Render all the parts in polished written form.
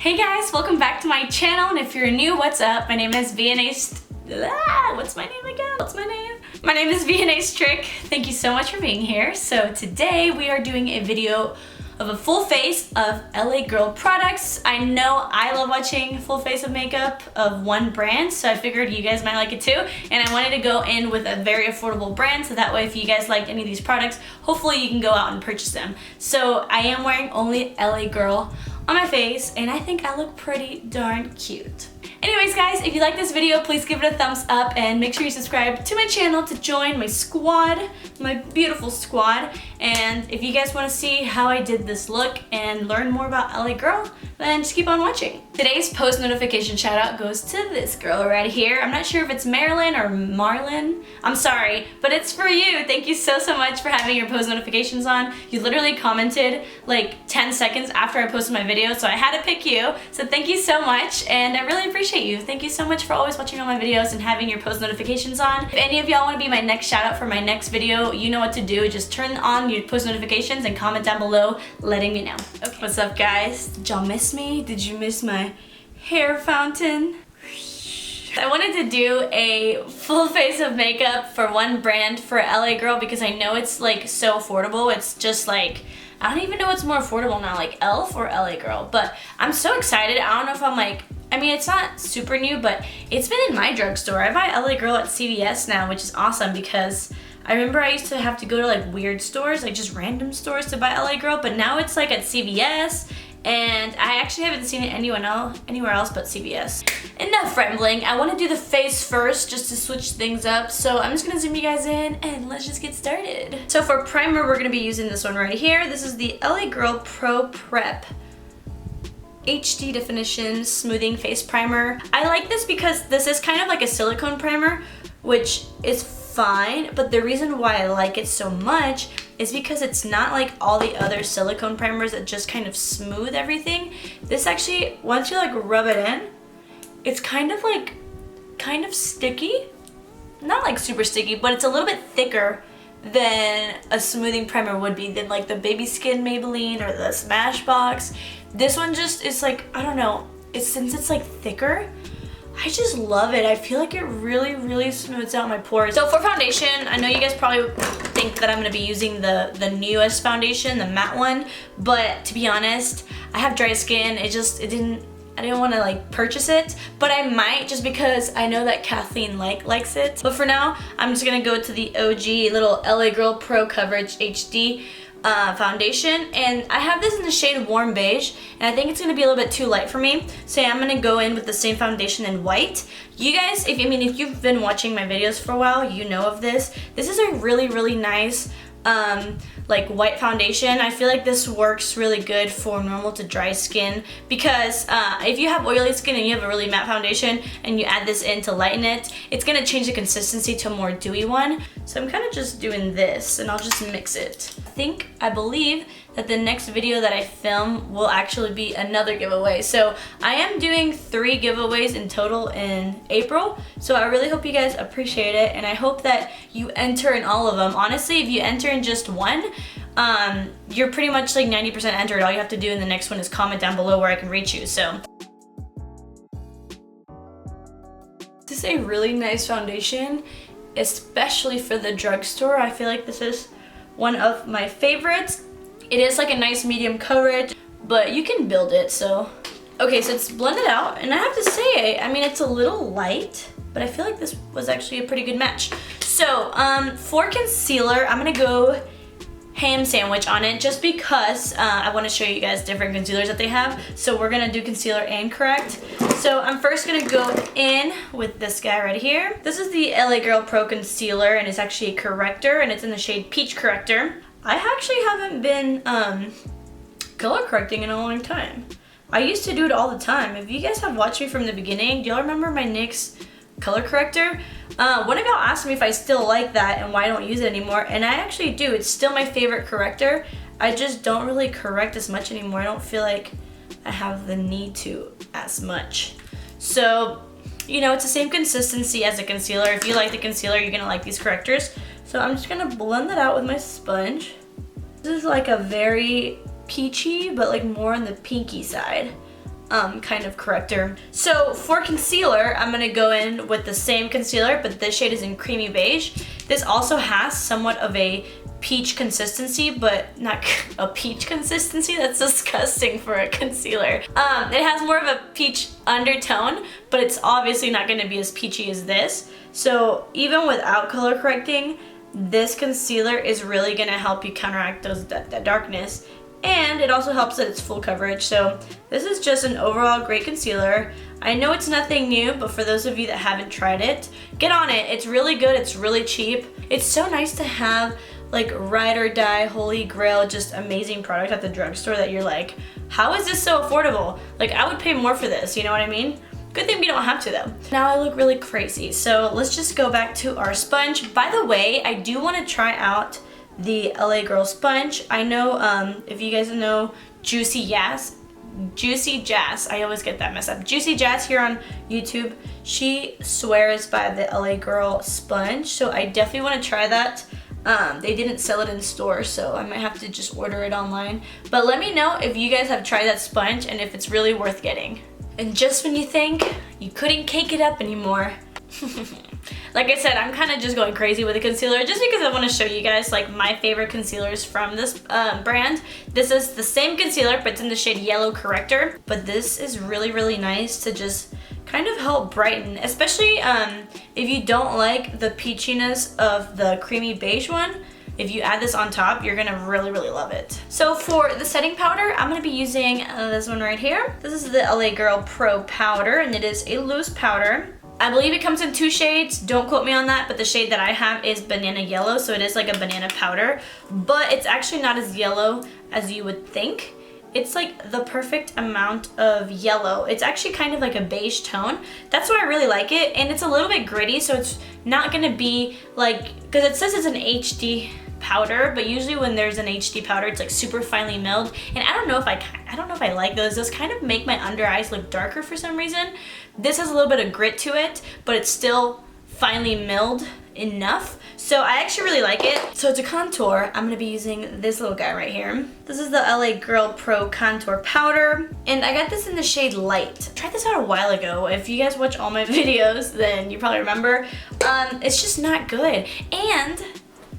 Hey guys, welcome back to my channel, and if you're new, what's up? My name is what's my name again? My name is vianney.strick. Thank you so much for being here. So today we are doing a video of a full face of LA Girl products. I know I love watching full face of makeup of one brand, so I figured you guys might like it too. And I wanted to go in with a very affordable brand, so that way if you guys like any of these products, hopefully you can go out and purchase them. So I am wearing only LA Girl on my face, and I think I look pretty darn cute. Anyways guys, if you like this video, please give it a thumbs up and make sure you subscribe to my channel to join my squad, my beautiful squad. And if you guys want to see how I did this look and learn more about LA Girl, then just keep on watching. Today's post notification shout out goes to this girl right here. I'm not sure if it's Marilyn or Marlin. I'm sorry, but it's for you. Thank you so much for having your post notifications on. You literally commented like 10 seconds after I posted my video, so I had to pick you. So thank you so much, and I really appreciate you. Thank you so much for always watching all my videos and having your post notifications on. If any of y'all want to be my next shout out for my next video, you know what to do. Just turn on your post notifications and comment down below letting me know. Okay. What's up guys? Did y'all miss me? Did you miss my hair fountain? I wanted to do a full face of makeup for one brand for LA Girl because I know it's like so affordable. It's just like, I don't even know what's more affordable now, like e.l.f. or LA Girl. But I'm so excited. I don't know if I'm like, I mean, it's not super new, but it's been in my drugstore. I buy LA Girl at CVS now, which is awesome because I remember I used to have to go to like weird stores, like just random stores to buy LA Girl, but now it's like at CVS, and I actually haven't seen it anywhere else but CVS. Enough rambling. I want to do the face first just to switch things up, so I'm just going to zoom you guys in and let's just get started. So for primer, we're going to be using this one right here. This is the LA Girl Pro Prep HD Definition Smoothing Face Primer. I like this because this is kind of like a silicone primer, which is fine, but the reason why I like it so much is because it's not like all the other silicone primers that just kind of smooth everything. This actually, once you like rub it in, it's kind of sticky. Not like super sticky, but it's a little bit thicker than a smoothing primer would be, than like the Baby Skin Maybelline or the Smashbox. This one just is like, I don't know, since it's like thicker, I just love it. I feel like it really smooths out my pores. So for foundation, I know you guys probably think that I'm gonna be using the newest foundation, the matte one, but to be honest, I have dry skin. I didn't want to like purchase it, but I might, just because I know that Kathleen likes it. But for now, I'm just gonna go to the OG little LA Girl Pro Coverage HD foundation, and I have this in the shade Warm Beige, and I think it's gonna be a little bit too light for me, so I'm gonna go in with the same foundation in white. You guys, if you've been watching my videos for a while, you know of this. This is a really nice like white foundation. I feel like this works really good for normal to dry skin, because if you have oily skin and you have a really matte foundation and you add this in to lighten it, it's gonna change the consistency to a more dewy one. So I'm kind of just doing this, and I'll just mix it. I believe that the next video that I film will actually be another giveaway. So I am doing 3 giveaways in total in April. So I really hope you guys appreciate it, and I hope that you enter in all of them. Honestly, if you enter in just one, you're pretty much like 90% entered. All you have to do in the next one is comment down below where I can reach you. So this is a really nice foundation, especially for the drugstore. I feel like this is one of my favorites. It is like a nice medium coverage, but you can build it. So okay, so it's blended out, and I have to say, I mean, it's a little light, but I feel like this was actually a pretty good match. So for concealer, I'm gonna go ham sandwich on it, just because I want to show you guys different concealers that they have. So we're gonna do concealer and correct. So I'm first gonna go in with this guy right here. This is the LA Girl Pro Concealer, and it's actually a corrector, and it's in the shade Peach Corrector. I actually haven't been color correcting in a long time. I used to do it all the time. If you guys have watched me from the beginning, do y'all remember my NYX color corrector? One of y'all asked me if I still like that and why I don't use it anymore, and I actually do. It's still my favorite corrector. I just don't really correct as much anymore. I don't feel like I have the need to as much. So, you know, it's the same consistency as a concealer. If you like the concealer, you're gonna like these correctors. So I'm just gonna blend that out with my sponge. This is like a very peachy, but like more on the pinky side kind of corrector. So for concealer, I'm gonna go in with the same concealer, but this shade is in Creamy Beige. This also has somewhat of a peach consistency, but not a peach consistency. That's disgusting for a concealer. It has more of a peach undertone, but it's obviously not gonna be as peachy as this. So even without color correcting, this concealer is really gonna help you counteract that darkness. And it also helps that it's full coverage. So this is just an overall great concealer. I know it's nothing new, but for those of you that haven't tried it, get on it. It's really good, it's really cheap. It's so nice to have like ride or die, holy grail, just amazing product at the drugstore that you're like, how is this so affordable? Like, I would pay more for this, you know what I mean? Good thing we don't have to though. Now I look really crazy, so let's just go back to our sponge. By the way, I do want to try out the LA Girl sponge. I know if you guys know Juicy Jazz, I always get that messed up. Juicy Jazz here on YouTube, she swears by the LA Girl sponge, so I definitely want to try that. They didn't sell it in store, so I might have to just order it online. But let me know if you guys have tried that sponge and if it's really worth getting. And just when you think you couldn't cake it up anymore, like I said, I'm kind of just going crazy with the concealer just because I want to show you guys like my favorite concealers from this brand. This is the same concealer, but it's in the shade Yellow Corrector. But this is really, really nice to just kind of help brighten, especially if you don't like the peachiness of the Creamy Beige one. If you add this on top, you're gonna really, really love it. So for the setting powder, I'm gonna be using this one right here. This is the LA Girl Pro Powder, and it is a loose powder. I believe it comes in 2 shades. Don't quote me on that, but the shade that I have is banana yellow, so it is like a banana powder, but it's actually not as yellow as you would think. It's like the perfect amount of yellow. It's actually kind of like a beige tone. That's why I really like it, and it's a little bit gritty, so it's not gonna be like, because it says it's an HD powder, but usually when there's an HD powder, it's like super finely milled, and I don't know if I like those. Those kind of make my under eyes look darker for some reason. This has a little bit of grit to it, but it's still finely milled enough. So I actually really like it. So to contour, I'm gonna be using this little guy right here. This is the LA Girl Pro Contour Powder, and I got this in the shade Light. I tried this out a while ago. If you guys watch all my videos, then you probably remember. It's just not good. And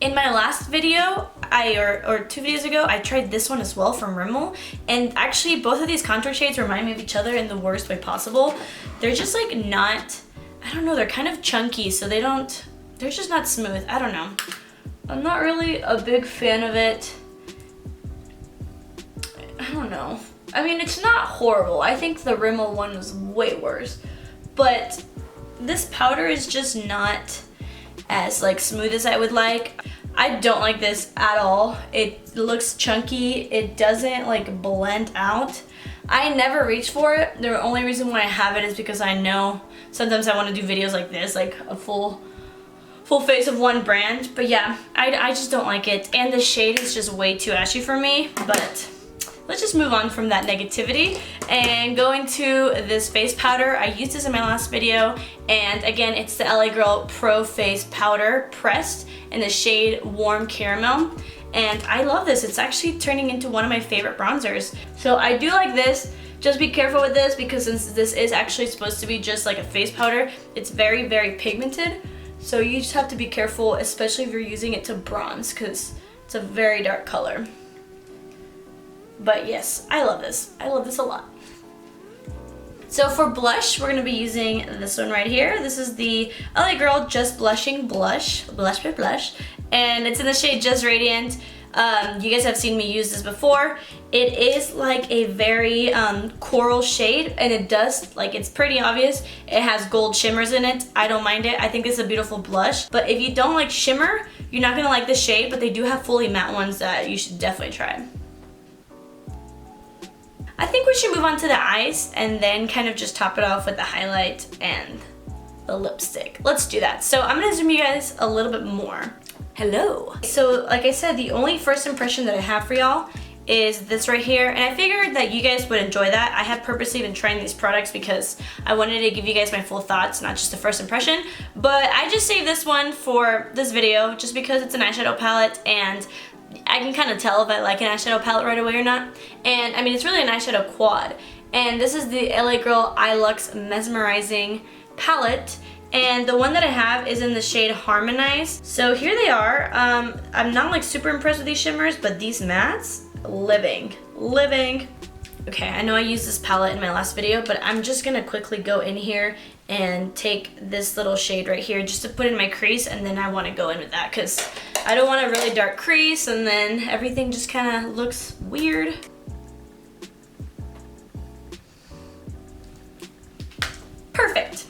in my last video, or 2 videos ago, I tried this one as well from Rimmel, and actually both of these contour shades remind me of each other in the worst way possible. They're just like not, I don't know, they're kind of chunky, so they're just not smooth. I don't know. I'm not really a big fan of it. I don't know. I mean, it's not horrible. I think the Rimmel one was way worse, but this powder is just not as like smooth as I would like. I don't like this at all. It looks chunky. It doesn't like blend out. I never reach for it. The only reason why I have it is because I know sometimes I want to do videos like this, like a full face of one brand. But yeah, I just don't like it, and the shade is just way too ashy for me. But let's just move on from that negativity and go into this face powder. I used this in my last video, and again, it's the LA Girl Pro Face Powder pressed in the shade Warm Caramel, and I love this. It's actually turning into one of my favorite bronzers. So I do like this. Just be careful with this, because since this is actually supposed to be just like a face powder, it's very, very pigmented. So you just have to be careful, especially if you're using it to bronze, because it's a very dark color. But yes, I love this. I love this a lot. So for blush, we're gonna be using this one right here. This is the LA Girl Just Blushing Blush, and it's in the shade Just Radiant. You guys have seen me use this before. It is like a very coral shade, and it does, like, it's pretty obvious. It has gold shimmers in it. I don't mind it. I think it's a beautiful blush. But if you don't like shimmer, you're not gonna like the shade, but they do have fully matte ones that you should definitely try. I think we should move on to the eyes and then kind of just top it off with the highlight and the lipstick. Let's do that. So I'm gonna zoom you guys a little bit more. Hello. So like I said, the only first impression that I have for y'all is this right here, and I figured that you guys would enjoy that. I have purposely been trying these products because I wanted to give you guys my full thoughts, not just the first impression, but I just saved this one for this video just because it's an eyeshadow palette, and I can kind of tell if I like an eyeshadow palette right away or not. And I mean, it's really an eyeshadow quad, and this is the LA Girl Eye Lux Mesmerizing palette. And the one that I have is in the shade Harmonize. So here they are. I'm not like super impressed with these shimmers, but these mattes, living. Okay, I know I used this palette in my last video, but I'm just gonna quickly go in here and take this little shade right here just to put in my crease, and then I wanna go in with that because I don't want a really dark crease and then everything just kinda looks weird. Perfect.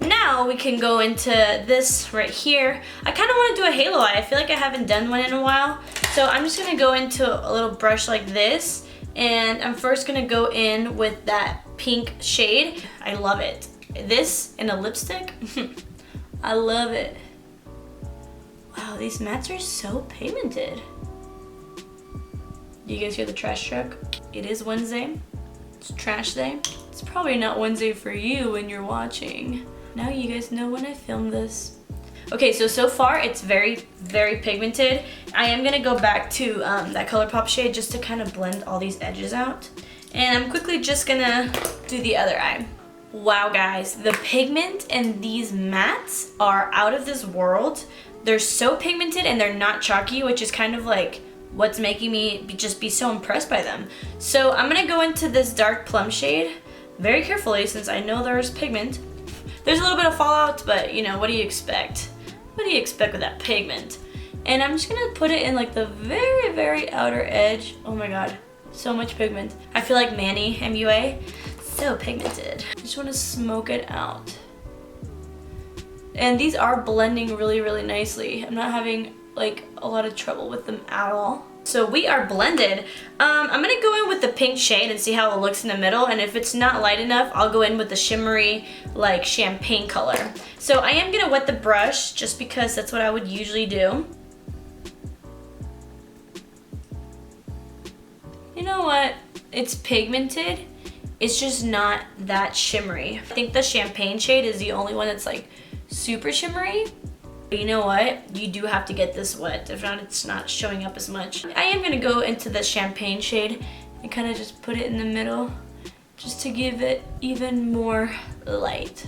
Now we can go into this right here. I kind of want to do a halo eye. I feel like I haven't done one in a while. So I'm just going to go into a little brush like this. And I'm first going to go in with that pink shade. I love it. This in a lipstick. I love it. Wow, these mattes are so pigmented. Do you guys hear the trash truck? It is Wednesday. It's trash day. It's probably not Wednesday for you when you're watching. Now you guys know when I filmed this. Okay, so far it's very pigmented. I am gonna go back to that ColourPop shade just to kind of blend all these edges out. And I'm quickly just gonna do the other eye. Wow guys, the pigment in these mattes are out of this world. They're so pigmented and they're not chalky, which is kind of like what's making me just be so impressed by them. So I'm gonna go into this dark plum shade very carefully since I know there's pigment. There's a little bit of fallout, but you know, what do you expect? What do you expect with that pigment? And I'm just gonna put it in like the very outer edge. Oh my god, so much pigment. I feel like Manny, MUA, so pigmented. I just wanna smoke it out. And these are blending really nicely. I'm not having like a lot of trouble with them at all. So we are blended. I'm gonna go in with the pink shade and see how it looks in the middle, and if it's not light enough, I'll go in with the shimmery, like champagne color. So I am gonna wet the brush just because that's what I would usually do. You know what? It's pigmented. It's just not that shimmery. I think the champagne shade is the only one that's like super shimmery. But you know what? You do have to get this wet. If not, it's not showing up as much. I am gonna go into the champagne shade and kind of just put it in the middle just to give it even more light.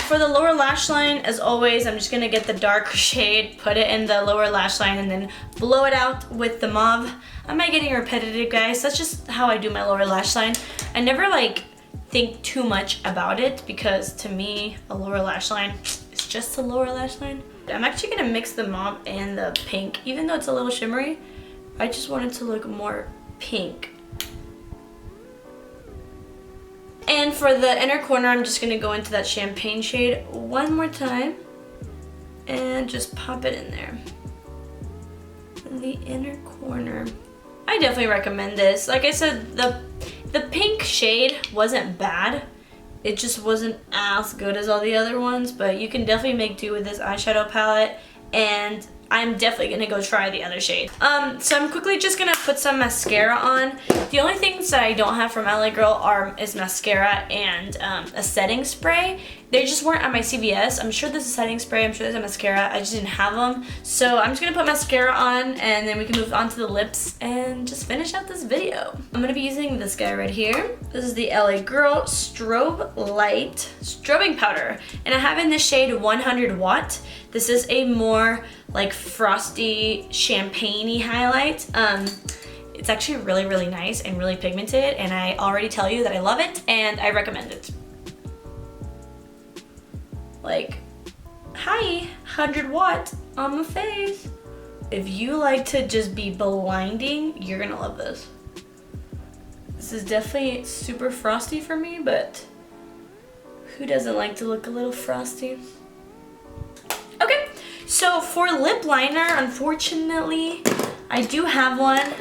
For the lower lash line, as always, I'm just gonna get the dark shade, put it in the lower lash line, and then blow it out with the mauve. Am I getting repetitive, guys? That's just how I do my lower lash line. I never like think too much about it because to me, a lower lash line is just a lower lash line. I'm actually gonna mix the mauve and the pink. Even though it's a little shimmery, I just want it to look more pink. And for the inner corner, I'm just gonna go into that champagne shade one more time and just pop it in there. In the inner corner. I definitely recommend this. Like I said, the pink shade wasn't bad. It just wasn't as good as all the other ones, but you can definitely make do with this eyeshadow palette, and I'm definitely gonna go try the other shade. So I'm quickly just gonna put some mascara on. The only things that I don't have from LA Girl is mascara and a setting spray. They just weren't at my CVS. I'm sure there's a setting spray, I'm sure there's a mascara, I just didn't have them. So I'm just gonna put mascara on and then we can move on to the lips and just finish out this video. I'm gonna be using this guy right here. This is the LA Girl Strobe Lite Strobing Powder. And I have in the shade 100 Watt. This is a more like frosty, champagne-y highlight. It's actually really nice and really pigmented, and I already tell you that I love it and I recommend it. Like, hi, 100 Watt on my face. If you like to just be blinding, you're gonna love this. This is definitely super frosty for me, but who doesn't like to look a little frosty? Okay, so for lip liner, unfortunately, I do have one.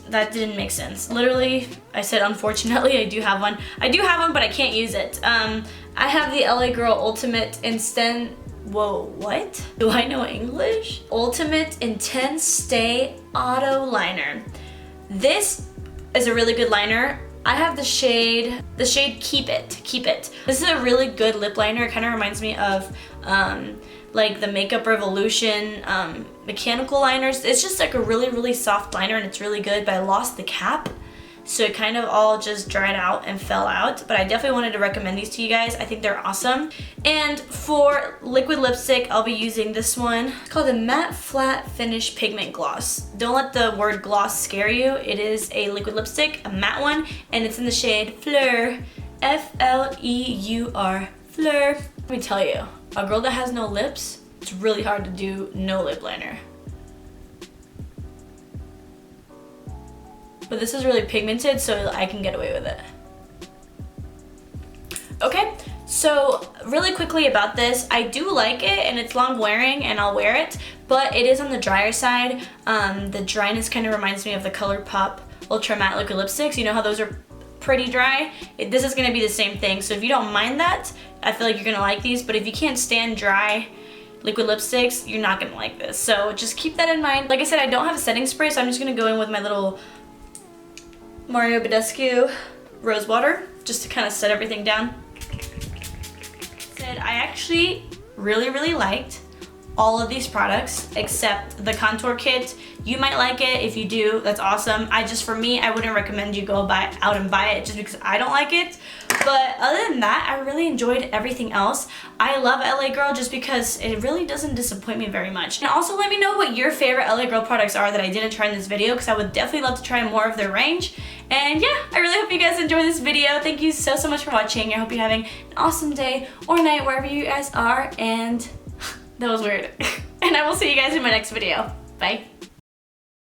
That didn't make sense. Literally, I said unfortunately, I do have one. I do have one, but I can't use it. I have the LA Girl Ultimate Instant, whoa, what? Do I know English? Ultimate Intense Stay Auto Liner. This is a really good liner. I have the shade Keep It. This is a really good lip liner. It kind of reminds me of like the Makeup Revolution mechanical liners. It's just like a really soft liner and it's really good, but I lost the cap. so it kind of all just dried out and fell out, but I definitely wanted to recommend these to you guys. I think they're awesome. And for liquid lipstick, I'll be using this one. It's called the Matte Flat Finish Pigment Gloss. Don't let the word gloss scare you. It is a liquid lipstick, a matte one, and it's in the shade Fleur, F-L-E-U-R, Fleur. Let me tell you, a girl that has no lips, it's really hard to do no lip liner. But this is really pigmented, so I can get away with it. Okay, so really quickly about this, I do like it and it's long wearing and I'll wear it, but it is on the drier side. The dryness kind of reminds me of the ColourPop Ultra Matte Liquid Lipsticks. You know how those are pretty dry? This is gonna be the same thing. So if you don't mind that, I feel like you're gonna like these, but if you can't stand dry liquid lipsticks, you're not gonna like this. So just keep that in mind. Like I said, I don't have a setting spray, so I'm just gonna go in with my little Mario Badescu rose water just to kind of set everything down. I actually really liked all of these products except the contour kit. You might like it. If you do, that's awesome. For me, I wouldn't recommend you go out and buy it just because I don't like it. But other than that, I really enjoyed everything else. I love LA Girl just because it really doesn't disappoint me very much. And also let me know what your favorite LA Girl products are that I didn't try in this video, because I would definitely love to try more of their range. And yeah, I really hope you guys enjoyed this video. Thank you so much for watching. I hope you're having an awesome day or night wherever you guys are. And that was weird. And I will see you guys in my next video. Bye.